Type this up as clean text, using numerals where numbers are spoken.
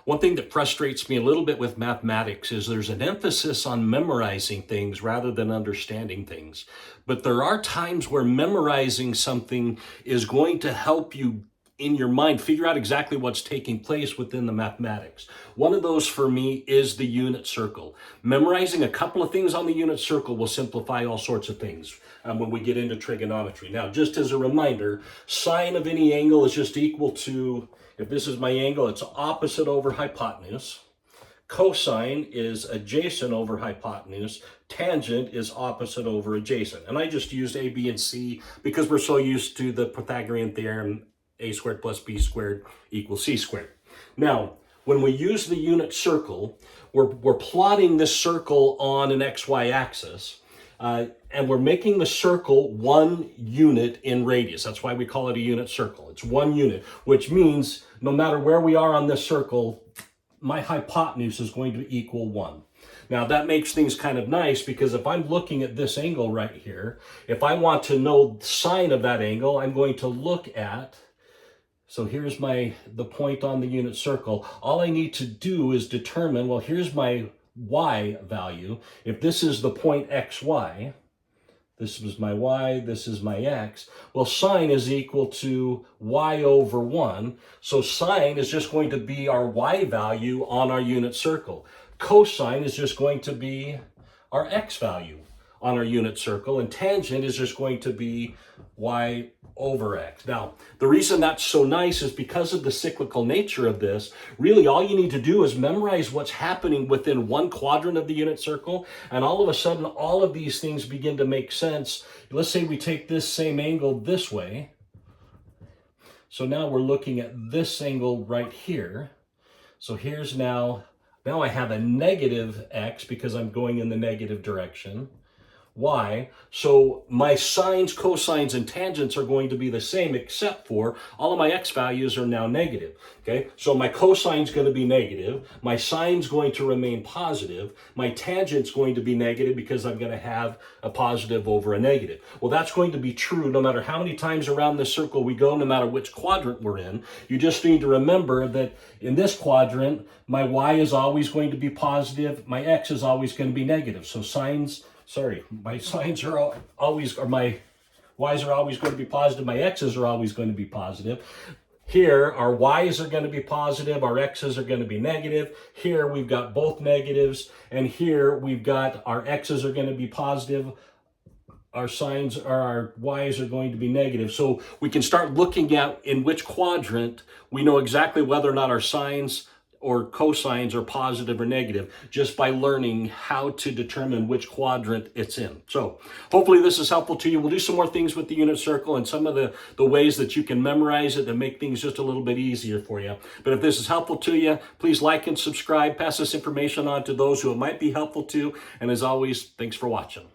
One thing that frustrates me a little bit with mathematics is there's an emphasis on memorizing things rather than understanding things. But there are times where memorizing something is going to help you in your mind figure out exactly what's taking place within the mathematics. One of those for me is the unit circle. Memorizing a couple of things on the unit circle will simplify all sorts of things when we get into trigonometry. Now, just as a reminder, sine of any angle is just equal to, if this is my angle, it's opposite over hypotenuse. Cosine is adjacent over hypotenuse. Tangent is opposite over adjacent. And I just used A, B, and C because we're so used to the Pythagorean theorem, a squared plus b squared equals c squared. Now, when we use the unit circle, we're plotting this circle on an xy axis, and we're making the circle 1 unit in radius. That's why we call it a unit circle. It's 1 unit, which means no matter where we are on this circle, my hypotenuse is going to equal 1. Now that makes things kind of nice because if I'm looking at this angle right here, if I want to know the sine of that angle, I'm going to look at, so here's the point on the unit circle. All I need to do is determine, well, here's my y value. If this is the point xy, this was my y, this is my x, well, sine is equal to y over 1. So sine is just going to be our y value on our unit circle. Cosine is just going to be our x value on our unit circle, and tangent is just going to be y over x. Now, the reason that's so nice is because of the cyclical nature of this. Really, all you need to do is memorize what's happening within one quadrant of the unit circle, and all of a sudden, all of these things begin to make sense. Let's say we take this same angle this way. So now we're looking at this angle right here. So here's now I have a negative x because I'm going in the negative direction. Y. So my sines, cosines, and tangents are going to be the same except for all of my x values are now negative. Okay, so my cosine's going to be negative, my sine's going to remain positive, my tangent's going to be negative because I'm going to have a positive over a negative. Well, that's going to be true no matter how many times around this circle we go, no matter which quadrant we're in. You just need to remember that in this quadrant, my y is always going to be positive, my x is always going to be negative. So my sines are always, or my y's are always going to be positive, my x's are always going to be positive. Here, our y's are going to be positive, our x's are going to be negative. Here, we've got both negatives, and here we've got our x's are going to be positive, our y's are going to be negative. So we can start looking at in which quadrant we know exactly whether or not our sines or cosines are positive or negative just by learning how to determine which quadrant it's in. So hopefully this is helpful to you. We'll do some more things with the unit circle and some of the ways that you can memorize it and make things just a little bit easier for you. But if this is helpful to you, please like and subscribe, pass this information on to those who it might be helpful to. And as always, thanks for watching.